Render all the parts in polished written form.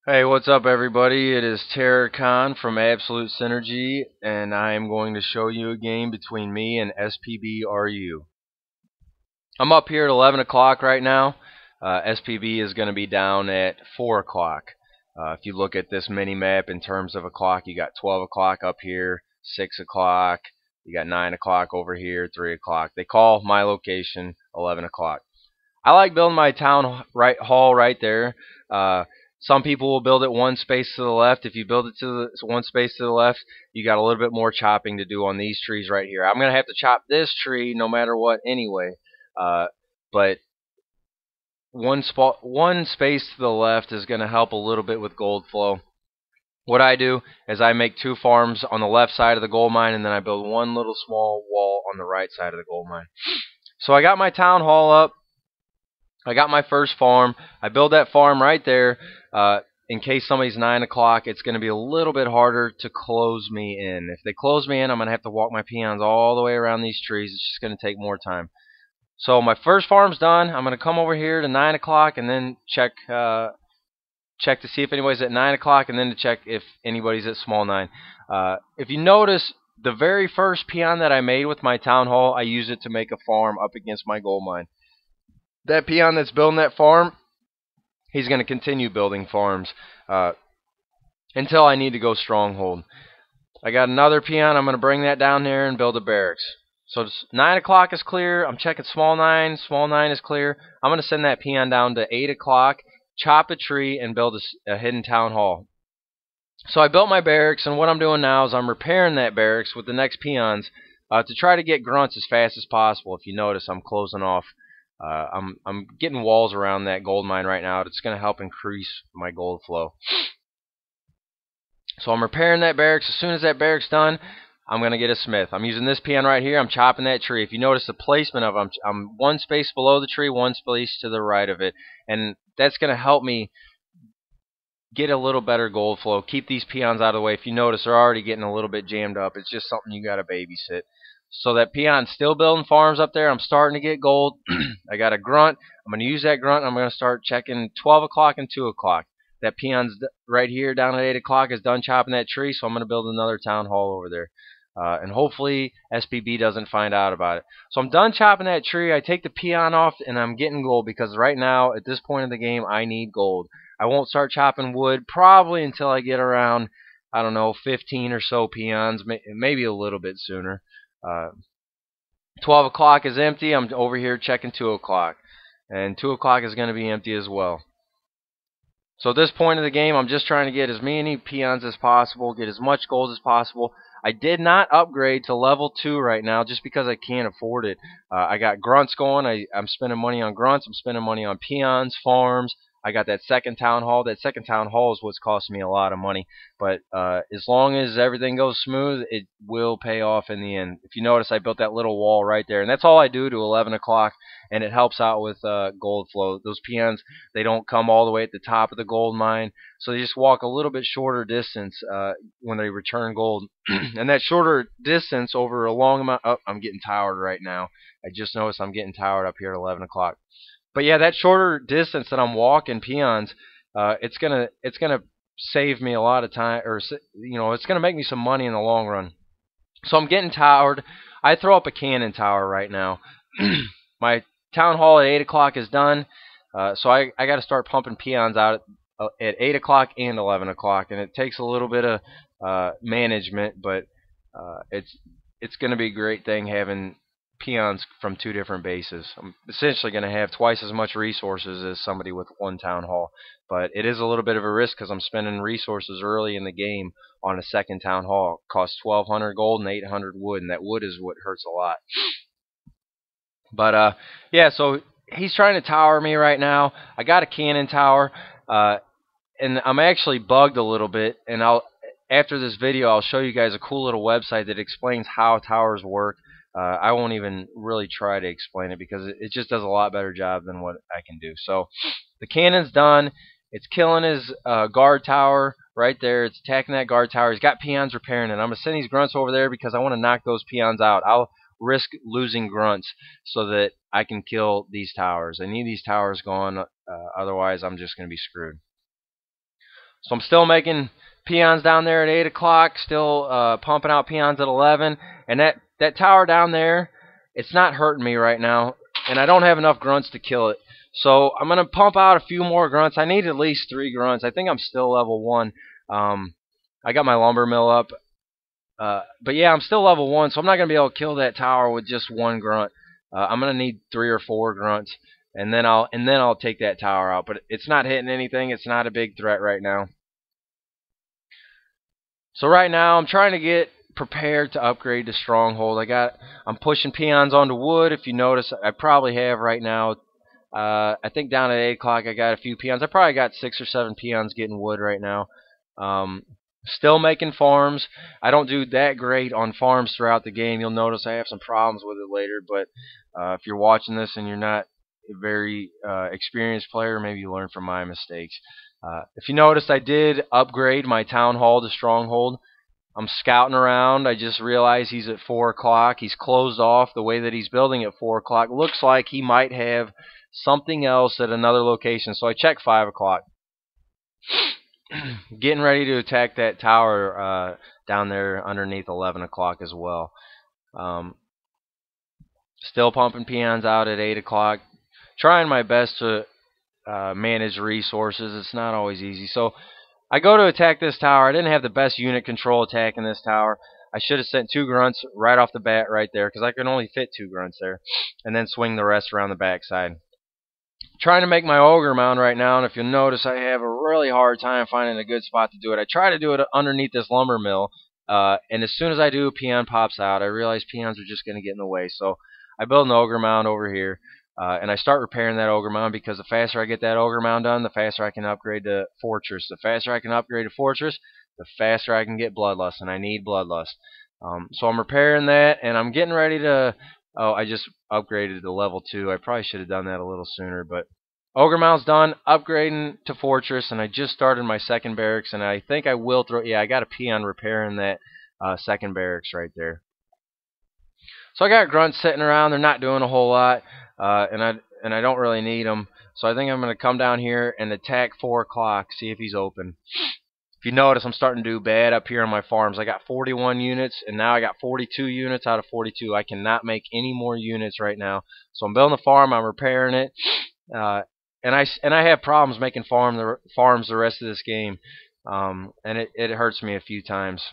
Hey, what's up everybody? It is Terracon from Absolute Synergy, and I am going to show you a game between me and spbru. I'm up here at 11 o'clock right now. SPB is going to be down at 4 o'clock. If you look at this mini map in terms of o'clock, you got 12 o'clock up here, 6 o'clock, you got 9 o'clock over here, 3 o'clock. They call my location 11 o'clock. I like building my town hall right there. Some people will build it one space to the left. If you build it to the one space to the left, you got a little bit more chopping to do on these trees right here. I'm going to have to chop this tree no matter what anyway. But one space to the left is going to help a little bit with gold flow. What I do is I make two farms on the left side of the gold mine, and then I build one little small wall on the right side of the gold mine. So I got my town hall up. I got my first farm. I build that farm right there. In case somebody's 9 o'clock, it's going to be a little bit harder to close me in. If they close me in, I'm going to have to walk my peons all the way around these trees. It's just going to take more time. So my first farm's done. I'm going to come over here to 9 o'clock and then check to see if anybody's at 9 o'clock, and then to check if anybody's at small 9. If you notice, the very first peon that I made with my town hall, I used it to make a farm up against my gold mine. That peon that's building that farm, he's going to continue building farms until I need to go stronghold. I got another peon. I'm going to bring that down there and build a barracks. So 9 o'clock is clear. I'm checking small 9. Small 9 is clear. I'm going to send that peon down to 8 o'clock, chop a tree, and build a hidden town hall. So I built my barracks, and what I'm doing now is I'm repairing that barracks with the next peons to try to get grunts as fast as possible. If you notice, I'm closing off. I'm getting walls around that gold mine right now. It's going to help increase my gold flow. So I'm repairing that barracks. As soon as that barracks done, I'm going to get a smith. I'm using this peon right here. I'm chopping that tree. If you notice the placement of them, I'm one space below the tree, one space to the right of it. And that's going to help me get a little better gold flow. Keep these peons out of the way. If you notice, they're already getting a little bit jammed up. It's just something you got to babysit. So that peon's still building farms up there. I'm starting to get gold. I got a grunt. I'm going to use that grunt. I'm going to start checking 12 o'clock and 2 o'clock. That peon's right here down at 8 o'clock is done chopping that tree, so I'm going to build another town hall over there. And hopefully SPB doesn't find out about it. So I'm done chopping that tree. I take the peon off, and I'm getting gold because right now, at this point in the game, I need gold. I won't start chopping wood probably until I get around, I don't know, 15 or so peons, maybe a little bit sooner. 12 o'clock is empty. I'm over here checking 2 o'clock. And 2 o'clock is going to be empty as well. So at this point of the game, I'm just trying to get as many peons as possible, get as much gold as possible. I did not upgrade to level 2 right now just because I can't afford it. I got grunts going. I'm spending money on grunts. I'm spending money on peons, farms. I got that second town hall. That second town hall is what's costing me a lot of money. But as long as everything goes smooth, it will pay off in the end. If you notice, I built that little wall right there. And that's all I do to 11 o'clock. And it helps out with gold flow. Those peons, they don't come all the way at the top of the gold mine. So they just walk a little bit shorter distance when they return gold. And that shorter distance over a long amount... Oh, I'm getting tired right now. I just noticed I'm getting tired up here at 11 o'clock. But yeah, that shorter distance that I'm walking peons, it's gonna save me a lot of time, or it's gonna make me some money in the long run. So I'm getting tired. I throw up a cannon tower right now. My town hall at 8 o'clock is done, so I got to start pumping peons out at 8 o'clock and 11 o'clock, and it takes a little bit of management, but it's gonna be a great thing having peons from two different bases. I'm essentially going to have twice as much resources as somebody with one town hall, but it is a little bit of a risk because I'm spending resources early in the game on a second town hall. It costs 1,200 gold and 800 wood, and that wood is what hurts a lot. But yeah, so he's trying to tower me right now. I got a cannon tower, and I'm actually bugged a little bit, and after this video I'll show you guys a cool little website that explains how towers work. I won't even really try to explain it because it just does a lot better job than what I can do. So the cannon's done. It's killing his guard tower right there. It's attacking that guard tower. He's got peons repairing it. I'm going to send these grunts over there because I want to knock those peons out. I'll risk losing grunts so that I can kill these towers. I need these towers gone. Otherwise, I'm just going to be screwed. So I'm still making peons down there at 8 o'clock, still pumping out peons at 11. And that tower down there, it's not hurting me right now. And I don't have enough grunts to kill it. So I'm going to pump out a few more grunts. I need at least 3 grunts. I think I'm still level 1. I got my lumber mill up. But yeah, I'm still level 1, so I'm not going to be able to kill that tower with just 1 grunt. I'm going to need 3 or 4 grunts, and then I'll take that tower out. But it's not hitting anything. It's not a big threat right now. So right now I'm trying to get prepared to upgrade to stronghold. I'm pushing peons onto wood. If you notice, I probably have right now. I think down at 8 o'clock I got a few peons. I probably got 6 or 7 peons getting wood right now. Still making farms. I don't do that great on farms throughout the game. You'll notice I have some problems with it later, but if you're watching this and you're not a very experienced player, maybe you learn from my mistakes. If you notice, I did upgrade my town hall to stronghold. I'm scouting around. I just realized he's at 4 o'clock. He's closed off. The way that he's building at 4 o'clock looks like he might have something else at another location. So I checked 5 o'clock. Getting ready to attack that tower down there underneath 11 o'clock as well. Still pumping peons out at 8 o'clock. Trying my best to manage resources. It's not always easy. So I go to attack this tower. I didn't have the best unit control attacking this tower. I should have sent 2 grunts right off the bat right there, because I can only fit 2 grunts there, and then swing the rest around the backside. Trying to make my ogre mound right now, and if you'll notice, I have a really hard time finding a good spot to do it. I try to do it underneath this lumber mill, and as soon as I do, a peon pops out. I realize peons are just going to get in the way, so I build an ogre mound over here, and I start repairing that ogre mound, because the faster I get that ogre mound done, the faster I can upgrade to fortress. The faster I can upgrade to fortress, the faster I can get bloodlust, and I need bloodlust. So I'm repairing that, and I'm getting ready to... Oh, I just upgraded to level 2. I probably should have done that a little sooner, but ogre mound's done. Upgrading to fortress, and I just started my second barracks, and I think I will throw... Yeah, I got a peon repairing that second barracks right there. So I got grunts sitting around. They're not doing a whole lot, and I don't really need them. So I think I'm going to come down here and attack 4 o'clock, see if he's open. If you notice, I'm starting to do bad up here on my farms. I got 41 units, and now I got 42 units out of 42. I cannot make any more units right now. So I'm building the farm. I'm repairing it, and I have problems making farms the rest of this game, and it hurts me a few times.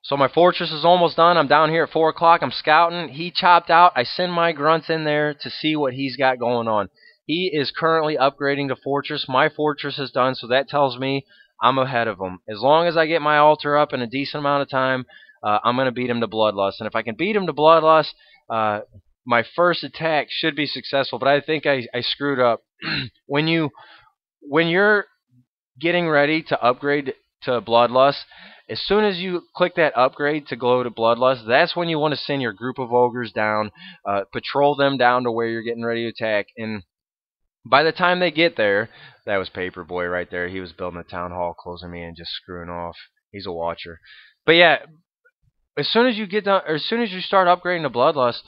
So my fortress is almost done. I'm down here at 4 o'clock. I'm scouting. He chopped out. I send my grunts in there to see what he's got going on. He is currently upgrading to fortress. My fortress is done, so that tells me I'm ahead of him. As long as I get my altar up in a decent amount of time, I'm going to beat him to bloodlust. And if I can beat him to bloodlust, my first attack should be successful. But I think I screwed up. When you're getting ready to upgrade to bloodlust, as soon as you click that upgrade to go to bloodlust, that's when you want to send your group of ogres down, patrol them down to where you're getting ready to attack, and by the time they get there, that was Paperboy right there. He was building a town hall, closing me and just screwing off. He's a watcher. But yeah, as soon as you get done, or as soon as you start upgrading to bloodlust,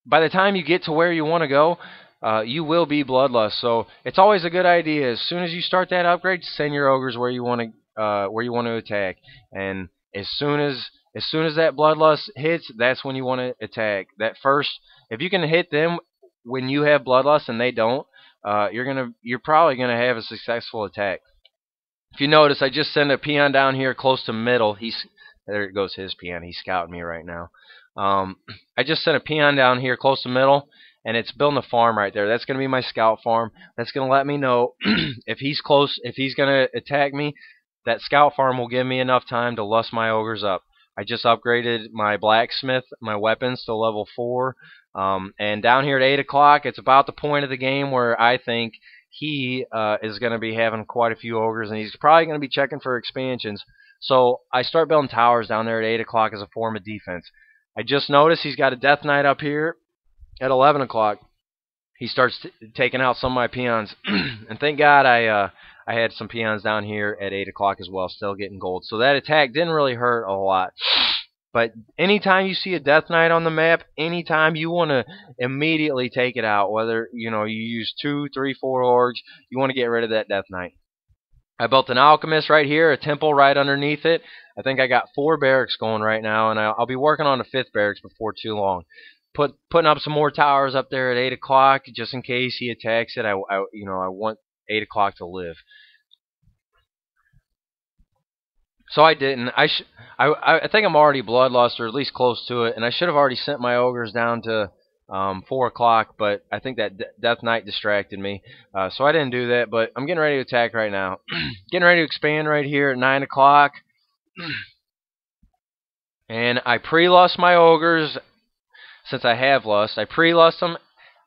by the time you get to where you want to go, you will be bloodlust. So it's always a good idea. As soon as you start that upgrade, send your ogres where you want to attack. And as soon as that bloodlust hits, that's when you want to attack. That first, if you can hit them when you have bloodlust and they don't, you're probably gonna have a successful attack. If you notice, I just sent a peon down here close to middle. There goes his peon. He's scouting me right now. I just sent a peon down here close to middle, and it's building a farm right there. That's gonna be my scout farm. That's gonna let me know if he's close, if he's gonna attack me. That scout farm will give me enough time to lust my ogres up. I just upgraded my blacksmith, my weapons to level 4. And down here at 8 o'clock, it's about the point of the game where I think he is going to be having quite a few ogres, and he's probably going to be checking for expansions. So I start building towers down there at 8 o'clock as a form of defense. I just noticed he's got a death knight up here at 11 o'clock. He starts taking out some of my peons. And thank God I had some peons down here at 8 o'clock as well, still getting gold. So that attack didn't really hurt a lot. But anytime you see a Death Knight on the map, anytime you want to immediately take it out, whether you use 2, 3, 4 orgs, you want to get rid of that Death Knight. I built an alchemist right here, a temple right underneath it. I think I got 4 barracks going right now, and I'll be working on the 5th barracks before too long. Putting up some more towers up there at 8 o'clock just in case he attacks it. I want 8 o'clock to live. So I didn't. I think I'm already bloodlust, or at least close to it, and I should have already sent my ogres down to 4 o'clock, but I think that Death Knight distracted me, so I didn't do that. But I'm getting ready to attack right now. Getting ready to expand right here at 9 o'clock, and I pre-lust my ogres. Since I have lust, I pre-lust them,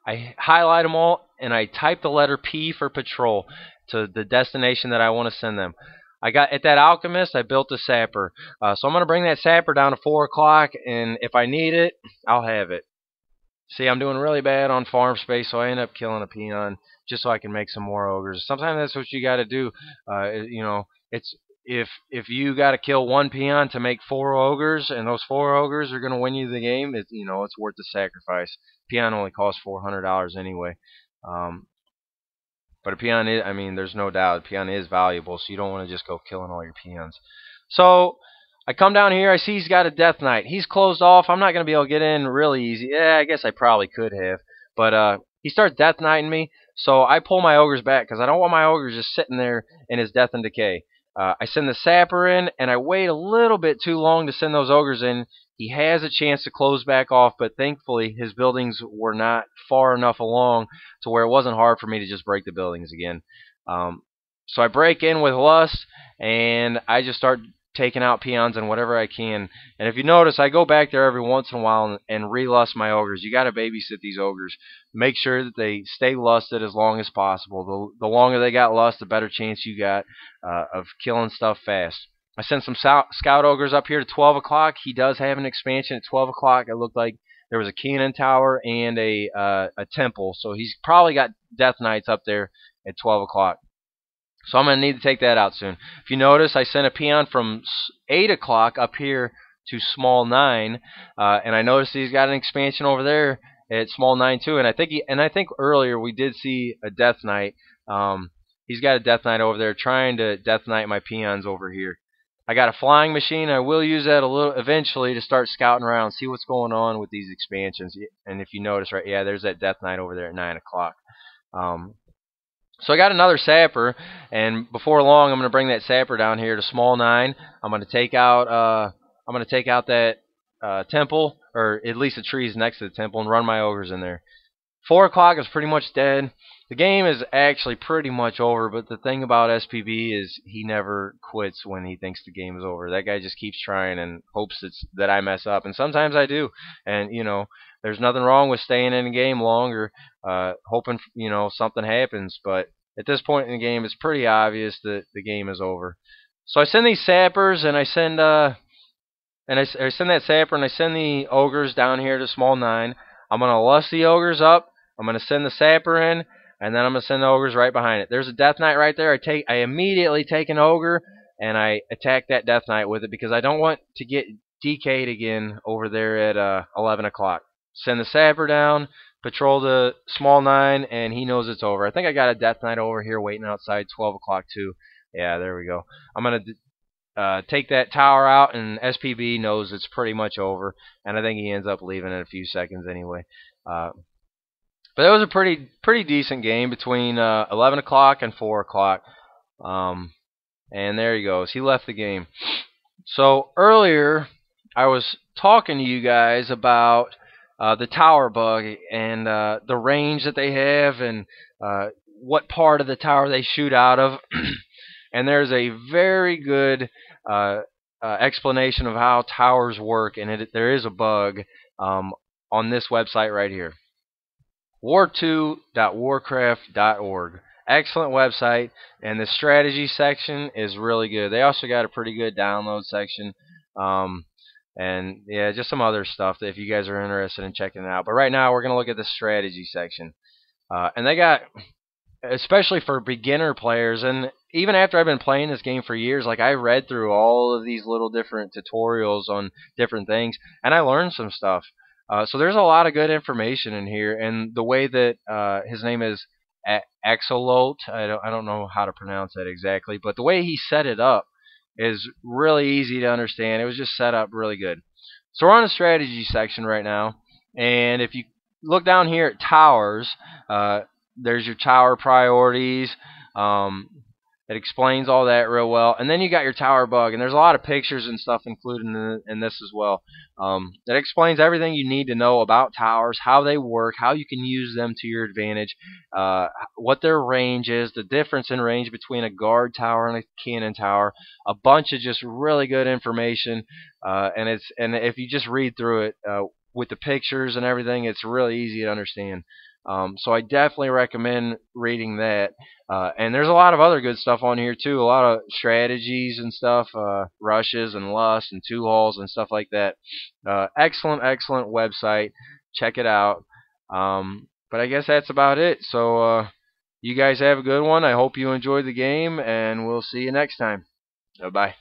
I highlight them all, and I type the letter P for patrol to the destination that I want to send them. I got at that alchemist, I built a sapper. So I'm going to bring that sapper down to 4 o'clock, and if I need it, I'll have it. See, I'm doing really bad on farm space, so I end up killing a peon just so I can make some more ogres. Sometimes that's what you got to do. It's if you got to kill 1 peon to make 4 ogres, and those 4 ogres are going to win you the game, it's worth the sacrifice. Peon only costs $400 anyway. But a peon is, there's no doubt, a peon is valuable, so you don't want to just go killing all your peons. So I come down here, I see he's got a Death Knight. He's closed off. I'm not going to be able to get in really easy. Yeah, I guess I probably could have. But he starts Death Knighting me, so I pull my ogres back because I don't want my ogres just sitting there in his death and decay. I send the sapper in, and I wait a little bit too long to send those ogres in. He has a chance to close back off, but thankfully his buildings were not far enough along to where it wasn't hard for me to just break the buildings again. So I break in with lust, and I just start taking out peons and whatever I can. And if you notice, I go back there every once in a while and re-lust my ogres. You got to babysit these ogres. Make sure that they stay lusted as long as possible. The longer they got lust, the better chance you got of killing stuff fast. I sent some scout ogres up here to 12 o'clock. He does have an expansion at 12 o'clock. It looked like there was a cannon tower and a temple. So he's probably got Death Knights up there at 12 o'clock. So I'm going to need to take that out soon. If you notice, I sent a peon from 8 o'clock up here to small 9, and I noticed he's got an expansion over there at small 9 too. And I think earlier we did see a Death Knight. He's got a Death Knight over there trying to Death Knight my peons over here. I got a flying machine. I will use that a little eventually to start scouting around, see what's going on with these expansions. And if you notice, right, yeah, there's that Death Knight over there at 9 o'clock. So I got another sapper, and before long, I'm going to bring that sapper down here to small 9. I'm going to take out that temple, or at least the trees next to the temple, and run my ogres in there. 4 o'clock is pretty much dead. The game is actually pretty much over, but the thing about SPB is he never quits when he thinks the game is over. That guy just keeps trying and hopes that I mess up, and sometimes I do. And there's nothing wrong with staying in the game longer, hoping something happens. But at this point in the game, it's pretty obvious that the game is over. So I send these sappers, and I send that sapper, and I send the ogres down here to small 9. I'm gonna lust the ogres up. I'm gonna send the sapper in, and then I'm gonna send the ogres right behind it. There's a Death Knight right there. I immediately take an ogre, and I attack that Death Knight with it because I don't want to get DK'd again over there at 11 o'clock. Send the sapper down, patrol the small 9, and he knows it's over. I think I got a Death Knight over here waiting outside 12 o'clock too. Yeah, there we go. I'm going to take that tower out, and SPB knows it's pretty much over, and I think he ends up leaving in a few seconds anyway. But it was a pretty decent game between 11 o'clock and 4 o'clock. And there he goes. He left the game. So earlier, I was talking to you guys about the tower bug and the range that they have and what part of the tower they shoot out of. And there's a very good explanation of how towers work, and there is a bug on this website right here. War2.warcraft.org. Excellent website, and the strategy section is really good. They also got a pretty good download section. And yeah, just some other stuff that if you guys are interested in checking it out. But right now we're going to look at the strategy section. And they got, especially for beginner players, and even after I've been playing this game for years, like I read through all of these little different tutorials on different things, and I learned some stuff. So there's a lot of good information in here, and the way that his name is Axolot, I don't know how to pronounce that exactly, but the way he set it up is really easy to understand. It was just set up really good. So we're on the strategy section right now, and if you look down here at towers, there's your tower priorities. Um, it explains all that real well, and then you got your tower bug, and there's a lot of pictures and stuff included in this as well. That explains everything you need to know about towers, how they work, how you can use them to your advantage, what their range is, the difference in range between a guard tower and a cannon tower. A bunch of just really good information, and if you just read through it with the pictures and everything, it's really easy to understand. So I definitely recommend reading that. And there's a lot of other good stuff on here too. A lot of strategies and stuff, rushes and lusts and two halls and stuff like that. Excellent, excellent website. Check it out. But I guess that's about it. So you guys have a good one. I hope you enjoyed the game, and we'll see you next time. Bye.